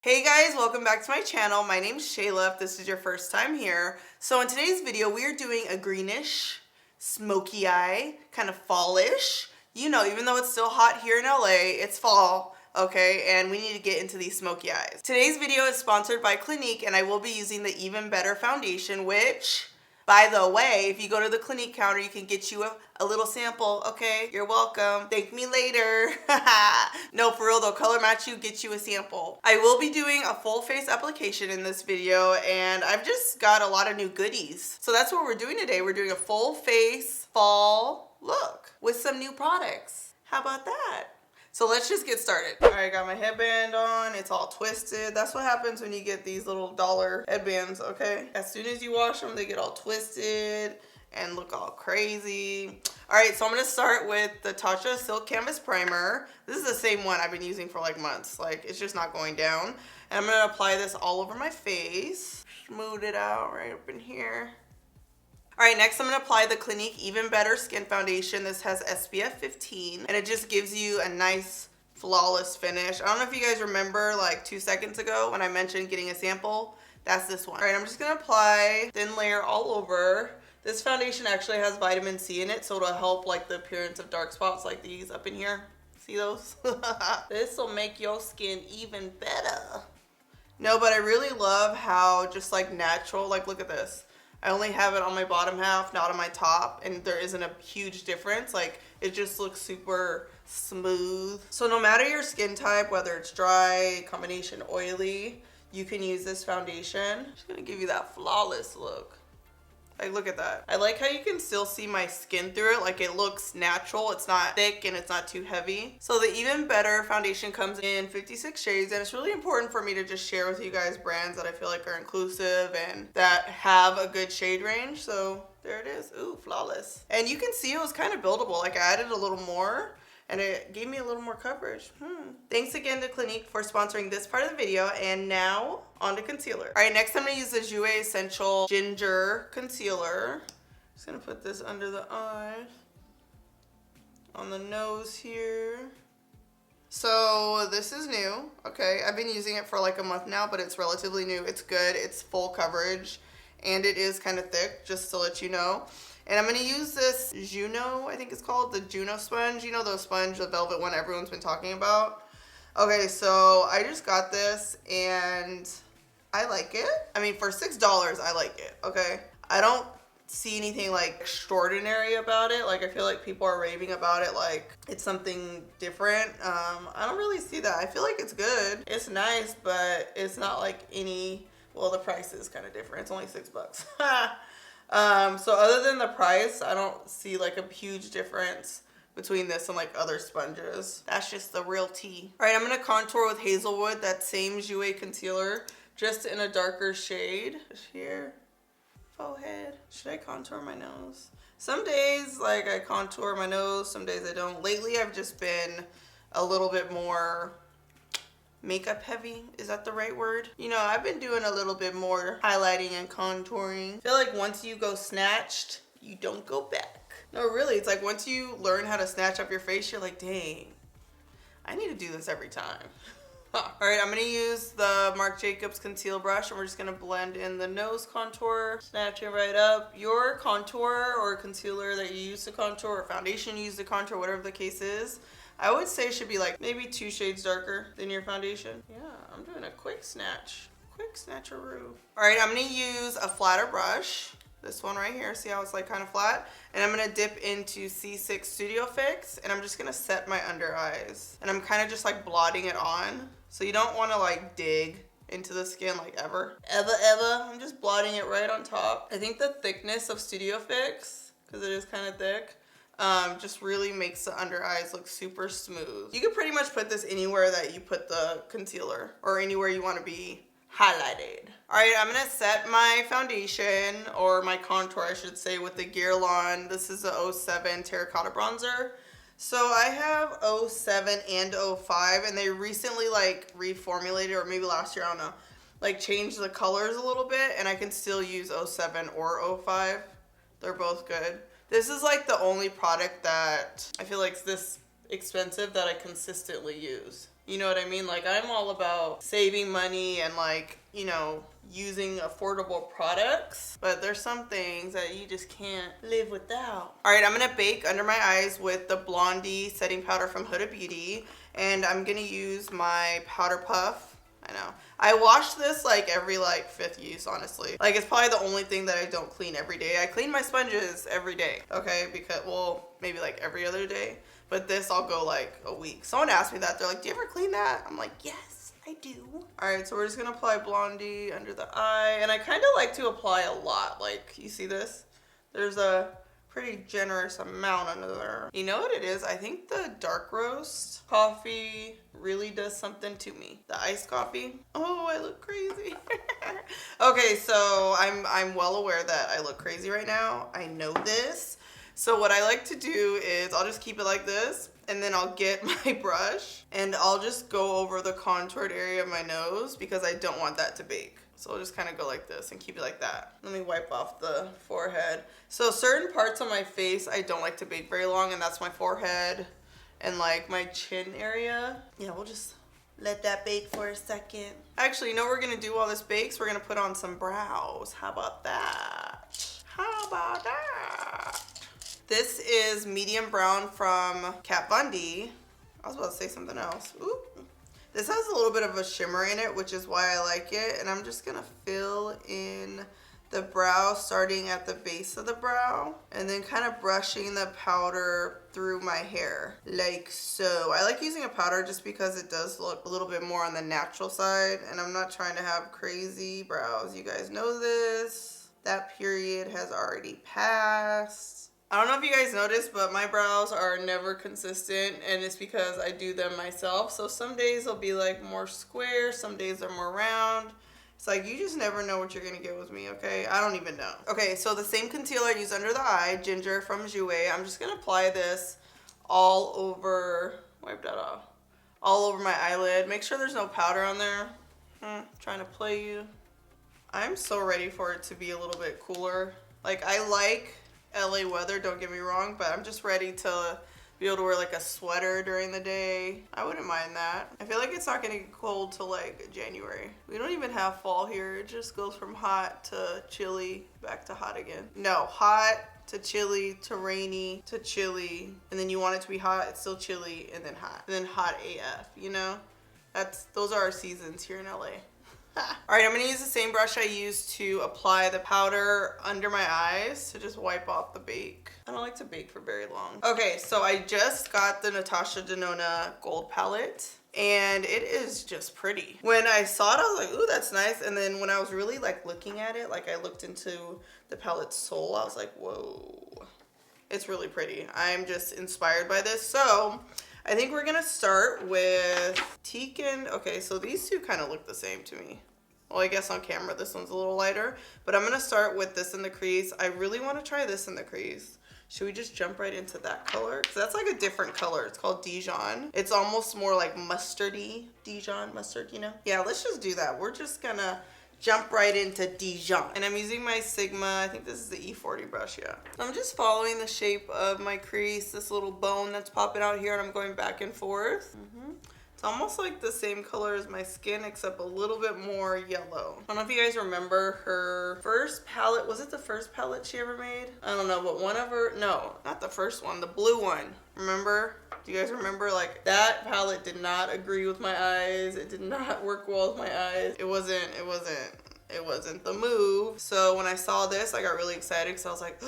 Hey guys, welcome back to my channel. My name's Shayla if this is your first time here. So in today's video, we are doing a greenish, smoky eye, kind of fallish. You know, even though it's still hot here in LA, it's fall, okay? And we need to get into these smoky eyes. Today's video is sponsored by Clinique, and I will be using the Even Better foundation, which, by the way, if you go to the Clinique counter, you can get you a little sample, okay? You're welcome. Thank me later. No, for real though, color match you, get you a sample. I will be doing a full face application in this video, and I've just got a lot of new goodies. So that's what we're doing today. We're doing a full face fall look with some new products. How about that? So let's just get started. All right, got my headband on. It's all twisted. That's what happens when you get these little dollar headbands, okay? As soon as you wash them, they get all twisted and look all crazy. All right, so I'm gonna start with the Tatcha Silk Canvas Primer. This is the same one I've been using for like months. Like, it's just not going down. And I'm gonna apply this all over my face. Smooth it out right up in here. All right, next I'm gonna apply the Clinique Even Better Skin Foundation. This has SPF 15, and it just gives you a nice, flawless finish. I don't know if you guys remember like 2 seconds ago when I mentioned getting a sample. That's this one. All right, I'm just gonna apply thin layer all over. This foundation actually has vitamin C in it, so it'll help like the appearance of dark spots like these up in here. See those? This will make your skin even better. No, but I really love how just like natural, like look at this. I only have it on my bottom half, not on my top, and there isn't a huge difference. Like, it just looks super smooth. So no matter your skin type, whether it's dry, combination oily, you can use this foundation. Just gonna give you that flawless look. Like, look at that. I like how you can still see my skin through it. Like, it looks natural. It's not thick and it's not too heavy. So the Even Better foundation comes in 56 shades, and it's really important for me to just share with you guys brands that I feel like are inclusive and that have a good shade range. So there it is. Ooh, flawless. And you can see it was kind of buildable. Like, I added a little more and it gave me a little more coverage. Thanks again to Clinique for sponsoring this part of the video. And now on to concealer. All right, next I'm gonna use the Jouer Essential Ginger Concealer. Just gonna put this under the eye, on the nose here. So this is new, okay? I've been using it for like a month now, but it's relatively new. It's good, it's full coverage, and it is kind of thick, just to let you know. And I'm gonna use this Juno, I think it's called, the Juno Sponge. You know the sponge, the velvet one everyone's been talking about? Okay, so I just got this and I like it. I mean, for $6, I like it, okay? I don't see anything like extraordinary about it. Like, I feel like people are raving about it like it's something different. I don't really see that. I feel like it's good. It's nice, but it's not like any, well, the price is kind of different. It's only $6. So other than the price, I don't see like a huge difference between this and like other sponges. That's just the real tea. All right, I'm gonna contour with Hazelwood, that same Jouer concealer, just in a darker shade. Just here, forehead. Should I contour my nose? Some days, like, I contour my nose, some days I don't. Lately, I've just been a little bit more makeup heavy. Is that the right word? You know, I've been doing a little bit more highlighting and contouring. I feel like once you go snatched, you don't go back. No, really, it's like once you learn how to snatch up your face, you're like, dang, I need to do this every time. All right, I'm gonna use the Marc Jacobs conceal brush, and we're just gonna blend in the nose contour, snatch it right up. Your contour or concealer that you use to contour, or foundation you use to contour, whatever the case is, I would say should be like maybe 2 shades darker than your foundation. Yeah, I'm doing a quick snatch. Quick snatcheroo. All right, I'm gonna use a flatter brush. This one right here, see how it's like kind of flat? And I'm gonna dip into C6 Studio Fix, and I'm just gonna set my under eyes. And I'm kind of just like blotting it on. So you don't wanna like dig into the skin like ever. Ever. I'm just blotting it right on top. I think the thickness of Studio Fix, because it is kind of thick, just really makes the under eyes look super smooth. You can pretty much put this anywhere that you put the concealer, or anywhere you want to be highlighted. All right, I'm gonna set my foundation, or my contour I should say, with the Guerlain. This is the 07 Terracotta Bronzer. So I have 07 and 05, and they recently like reformulated, or maybe last year, I don't know, like changed the colors a little bit, and I can still use 07 or 05. They're both good. This is like the only product that I feel like is this expensive that I consistently use. You know what I mean? Like, I'm all about saving money and, like, you know, using affordable products, but there's some things that you just can't live without. All right, I'm gonna bake under my eyes with the Blondie setting powder from Huda Beauty, and I'm gonna use my powder puff. I know. I wash this like every like 5th use, honestly. Like, it's probably the only thing that I don't clean every day. I clean my sponges every day, okay? Because, well, maybe like every other day, but this I'll go like a week. Someone asked me that. They're like, do you ever clean that? I'm like, yes, I do. All right, so we're just gonna apply Blondie under the eye, and I kind of like to apply a lot. Like, you see this? There's a pretty generous amount under there. You know what it is? I think the dark roast coffee really does something to me. The iced coffee. Oh, I look crazy. Okay, so I'm well aware that I look crazy right now. I know this. So what I like to do is I'll just keep it like this, and then I'll get my brush and I'll just go over the contoured area of my nose because I don't want that to bake. So I'll just kind of go like this and keep it like that. Let me wipe off the forehead. So certain parts of my face I don't like to bake very long, and that's my forehead and like my chin area. Yeah, we'll just let that bake for a second. Actually, you know what we're gonna do while this bakes? We're gonna put on some brows. How about that? How about that? This is medium brown from Kat Von D. I was about to say something else. Ooh. This has a little bit of a shimmer in it, which is why I like it. And I'm just gonna fill in the brow starting at the base of the brow and then kind of brushing the powder through my hair like so. I like using a powder just because it does look a little bit more on the natural side, and I'm not trying to have crazy brows. You guys know this. That period has already passed. I don't know if you guys noticed, but my brows are never consistent, and it's because I do them myself. So some days they'll be like more square, some days they're more round. It's like, you just never know what you're gonna get with me, okay? I don't even know. Okay, so the same concealer I use under the eye, Ginger from Jouer, I'm just gonna apply this all over, wipe that off, all over my eyelid. Make sure there's no powder on there. Trying to play you. I'm so ready for it to be a little bit cooler. Like, I like LA weather, don't get me wrong, but I'm just ready to be able to wear like a sweater during the day. I wouldn't mind that. I feel like it's not gonna get cold till like January. We don't even have fall here. It just goes from hot to chilly, back to hot again. No, hot to chilly to rainy to chilly, and then you want it to be hot, it's still chilly, and then hot, and then hot AF, you know? Those are our seasons here in LA. All right, I'm gonna use the same brush I used to apply the powder under my eyes to just wipe off the bake. I don't like to bake for very long. Okay, so I just got the Natasha Denona gold palette, and it is just pretty. When I saw it, I was like, ooh, that's nice. And then when I was really like looking at it, like I looked into the palette's soul, I was like, whoa, it's really pretty. I'm just inspired by this. So I think we're gonna start with Teak and, okay, so these two kind of look the same to me. Well, I guess on camera this one's a little lighter, but I'm gonna start with this in the crease. I really wanna try this in the crease. Should we just jump right into that color? Because that's like a different color. It's called Dijon. It's almost more like mustardy. Dijon, mustard, you know? Yeah, let's just do that. We're just gonna jump right into Dijon. And I'm using my Sigma, I think this is the E40 brush, yeah. So I'm just following the shape of my crease, this little bone that's popping out here, and I'm going back and forth. It's almost like the same color as my skin, except a little bit more yellow. I don't know if you guys remember her first palette. Was it the first palette she ever made? I don't know, but one of her, no, not the first one, the blue one. Remember? Do you guys remember? Like, that palette did not agree with my eyes. It did not work well with my eyes. It wasn't the move. So when I saw this, I got really excited because I was like,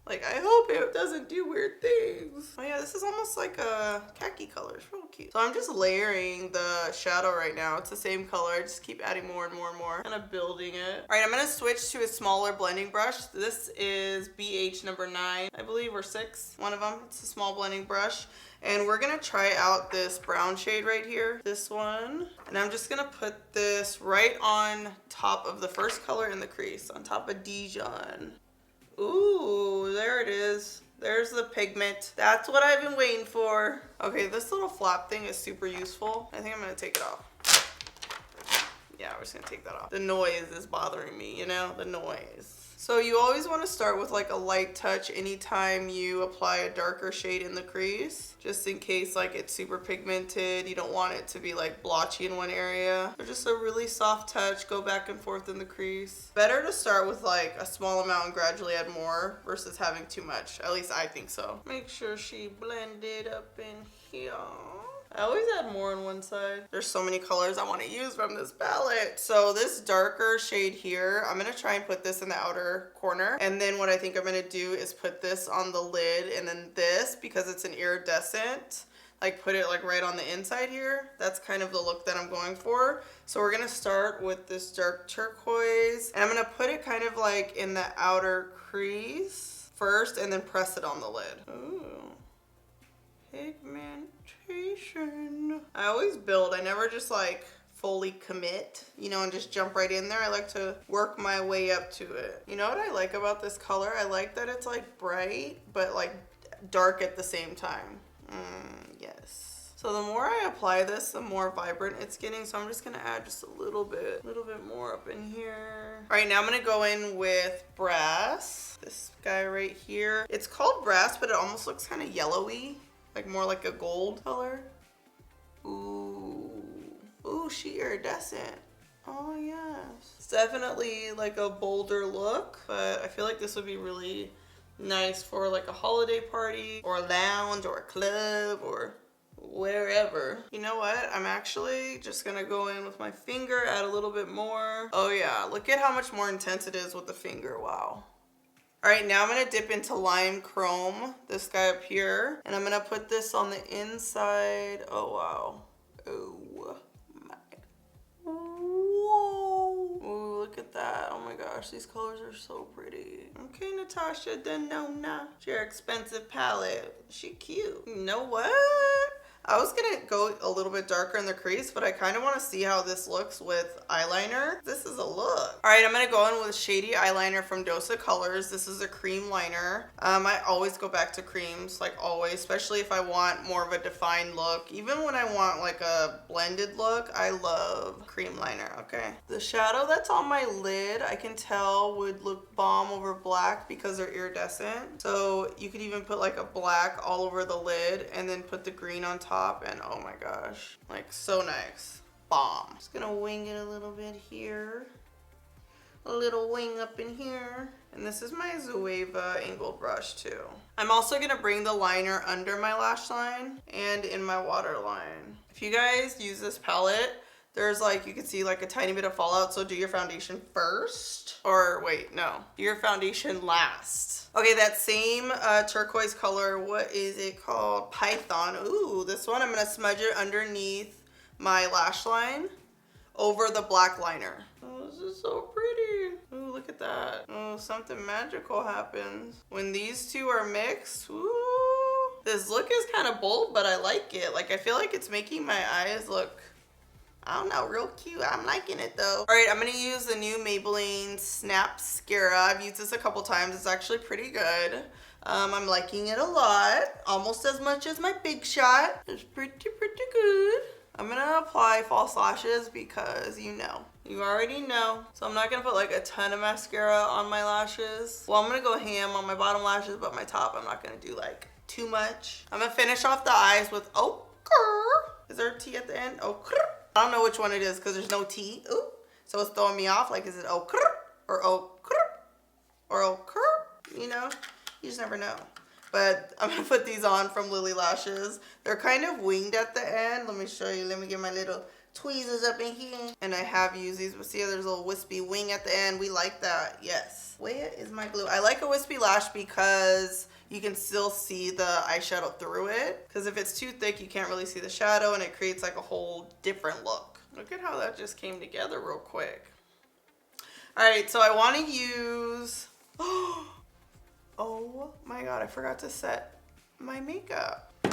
like, I hope it doesn't do weird things. Oh yeah, this is almost like a khaki color. It's real cute. So I'm just layering the shadow right now. It's the same color. I just keep adding more and more and more. Kind of building it. All right, I'm gonna switch to a smaller blending brush. This is BH number 9, I believe, or 6. One of them. It's a small blending brush. And we're gonna try out this brown shade right here. This one. And I'm just gonna put this right on top of the first color in the crease, on top of Dijon. Ooh, there it is. There's the pigment. That's what I've been waiting for. Okay, this little flap thing is super useful. I think I'm gonna take it off. Yeah, we're just gonna take that off. The noise is bothering me, you know, the noise. So you always want to start with like a light touch anytime you apply a darker shade in the crease, just in case like it's super pigmented. You don't want it to be like blotchy in one area. So just a really soft touch, go back and forth in the crease. Better to start with like a small amount and gradually add more versus having too much. At least I think so. Make sure she blended up in here. I always add more on one side. There's so many colors I want to use from this palette. So this darker shade here, I'm going to try and put this in the outer corner. And then what I think I'm going to do is put this on the lid, and then this, because it's an iridescent, like put it like right on the inside here. That's kind of the look that I'm going for. So we're going to start with this dark turquoise, and I'm going to put it kind of like in the outer crease first and then press it on the lid. Ooh. Pigmentation. I always build. I never just like fully commit, you know, and just jump right in there. I like to work my way up to it. You know what I like about this color? I like that it's like bright, but like dark at the same time. Yes. So the more I apply this, the more vibrant it's getting. So I'm just gonna add just a little bit more up in here. All right, now I'm gonna go in with brass. This guy right here. It's called brass, but it almost looks kind of yellowy. Like more like a gold color. Ooh. Ooh, she iridescent. Oh yes. It's definitely like a bolder look, but I feel like this would be really nice for like a holiday party or a lounge or a club or wherever. You know what? I'm actually just gonna go in with my finger, add a little bit more. Oh yeah, look at how much more intense it is with the finger. Wow. All right, now I'm gonna dip into Lime Chrome, this guy up here, and I'm gonna put this on the inside. Oh, wow. Oh, my. Whoa. Ooh, look at that. Oh my gosh, these colors are so pretty. Okay, Natasha Denona. It's your expensive palette. She cute. You know what? I was gonna go a little bit darker in the crease, but I kind of want to see how this looks with eyeliner. This is a look. All right, I'm gonna go in with Shady eyeliner from Dosa Colors. This is a cream liner. I always go back to creams, like always, especially if I want more of a defined look. Even when I want like a blended look, I love cream liner, okay? The shadow that's on my lid, I can tell would look bomb over black because they're iridescent. So you could even put like a black all over the lid and then put the green on top. And oh my gosh, like so nice. Bomb. Just gonna wing it a little bit here, a little wing up in here, and this is my Jouer angled brush too. I'm also gonna bring the liner under my lash line and in my waterline. If you guys use this palette, there's like, you can see like a tiny bit of fallout, so do your foundation first, or wait, no, do your foundation last. Okay, that same turquoise color, what is it called? Python. Ooh, this one I'm gonna smudge it underneath my lash line over the black liner. Oh, this is so pretty. Ooh, look at that. Oh, something magical happens when these two are mixed. Ooh. This look is kind of bold, but I like it. Like, I feel like it's making my eyes look, I don't know, real cute. I'm liking it though. All right, I'm gonna use the new Maybelline Snapscara. I've used this a couple times. It's actually pretty good. I'm liking it a lot. Almost as much as my Big Shot. It's pretty good. I'm gonna apply false lashes because you already know. So I'm not gonna put like a ton of mascara on my lashes. Well, I'm gonna go ham on my bottom lashes, but my top I'm not gonna do like too much. I'm gonna finish off the eyes with OOKkk. Is there a T at the end? OOKkk. I don't know which one it is because there's no T. Ooh. So it's throwing me off. Like, is it OOKkk or OOKkk or OOKkk? You know, you just never know. But I'm gonna put these on from Lilly Lashes. They're kind of winged at the end. Let me show you. Let me get my little tweezers up in here. And I have used these, but see how there's a little wispy wing at the end. We like that. Yes. Where is my glue? I like a wispy lash because you can still see the eyeshadow through it. Because if it's too thick, you can't really see the shadow and it creates like a whole different look. Look at how that just came together real quick. All right, so I want to use, oh my God, I forgot to set my makeup. Oh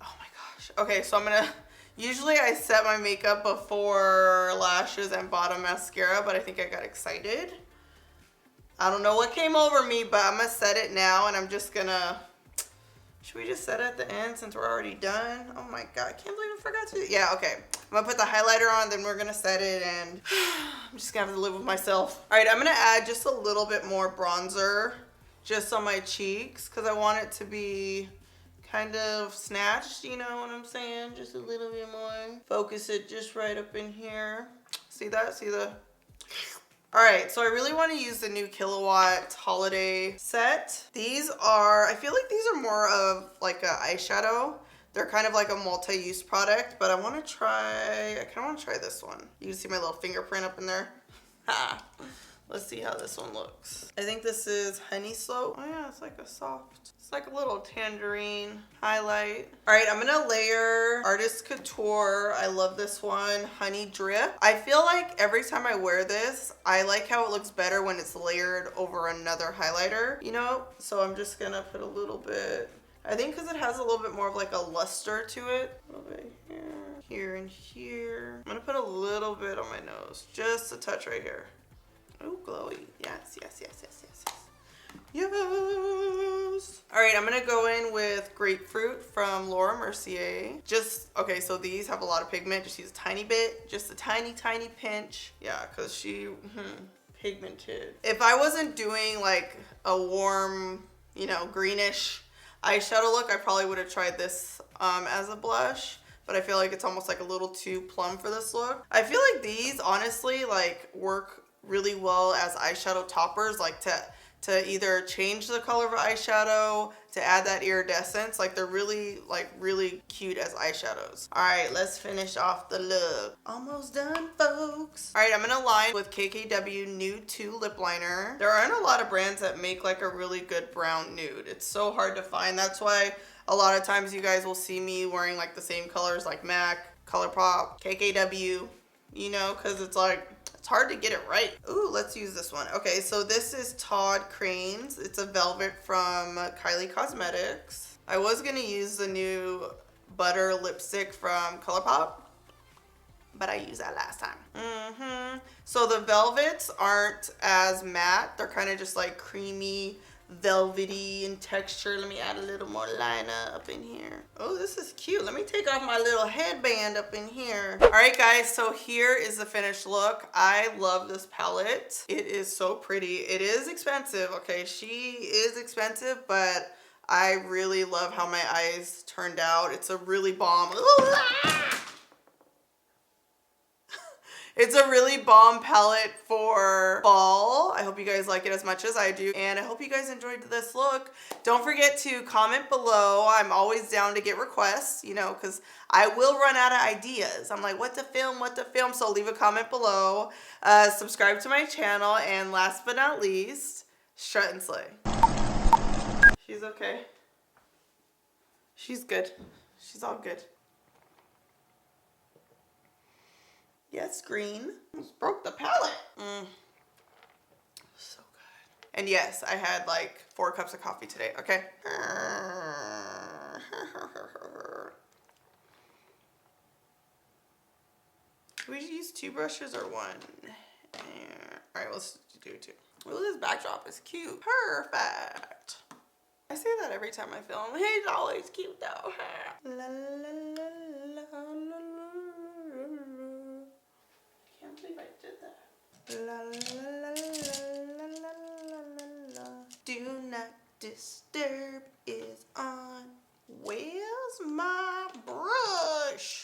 my gosh. Okay, so I'm gonna, usually I set my makeup before lashes and bottom mascara, but I think I got excited. I don't know what came over me, but I'm gonna set it now and I'm just gonna Should we just set it at the end since we're already done? Oh my god, I can't believe I forgot to. Yeah, okay. I'm gonna put the highlighter on, then we're gonna set it, and I'm just gonna have to live with myself. All right, I'm gonna add just a little bit more bronzer just on my cheeks because I want it to be kind of snatched, you know what I'm saying? Just a little bit more. Focus it just right up in here. See that? See the... All right, so I really want to use the new Killawatt holiday set. These are, I feel like these are more of like a eyeshadow. They're kind of like a multi-use product, but I want to try, I kind of want to try this one. You can see my little fingerprint up in there. Ha! Let's see how this one looks. I think this is Honey Slope. Oh yeah, it's like a soft, it's like a little tangerine highlight. All right, I'm gonna layer Artist Couture. I love this one, Honey Drip. I feel like every time I wear this, I like how it looks better when it's layered over another highlighter, you know? So I'm just gonna put a little bit, I think because it has a little bit more of like a luster to it. A little bit here, here and here. I'm gonna put a little bit on my nose, just a touch right here. Oh, glowy. Yes, yes, yes, yes, yes, yes. Yes. All right, I'm gonna go in with Grapefruit from Laura Mercier. Just, okay, so these have a lot of pigment. Just use a tiny bit, just a tiny, tiny pinch. Yeah, because she, pigmented. If I wasn't doing like a warm, you know, greenish eyeshadow look, I probably would have tried this as a blush. But I feel like it's almost like a little too plum for this look. I feel like these, honestly, like work really well as eyeshadow toppers, like to either change the color of eyeshadow, to add that iridescence. Like they're really cute as eyeshadows. All right, let's finish off the look. Almost done, folks. All right, I'm gonna line with KKW Nude2 Lip Liner. There aren't a lot of brands that make like a really good brown nude. It's so hard to find. That's why a lot of times you guys will see me wearing like the same colors like MAC, ColourPop, KKW, you know, because it's like, it's hard to get it right. Ooh, let's use this one. Okay, so this is Todd Kraines. It's a velvet from Kylie Cosmetics. I was gonna use the new butter lipstick from ColourPop, but I used that last time. So the velvets aren't as matte. They're kind of just like creamy, velvety in texture. Let me add a little more liner up in here. Oh, this is cute. Let me take off my little headband up in here. All right, guys, so here is the finished look. I love this palette. It is so pretty. It is expensive, okay? She is expensive, but I really love how my eyes turned out. It's a really bomb. It's a really bomb palette for fall. I hope you guys like it as much as I do. And I hope you guys enjoyed this look. Don't forget to comment below. I'm always down to get requests, you know, because I will run out of ideas. I'm like, what to film, what to film. So leave a comment below. Subscribe to my channel. And last but not least, strut and slay. She's okay. She's good. She's all good. Yes, green. Almost broke the palette. So good. And yes, I had like 4 cups of coffee today, okay? Should we use 2 brushes or 1? All right, let's do 2. Ooh, this backdrop is cute. Perfect. I say that every time I film. He's always cute though. La, la, la, la, la, la. I can't believe I did that. La, la, la, la, la, la, la, la. Do not disturb.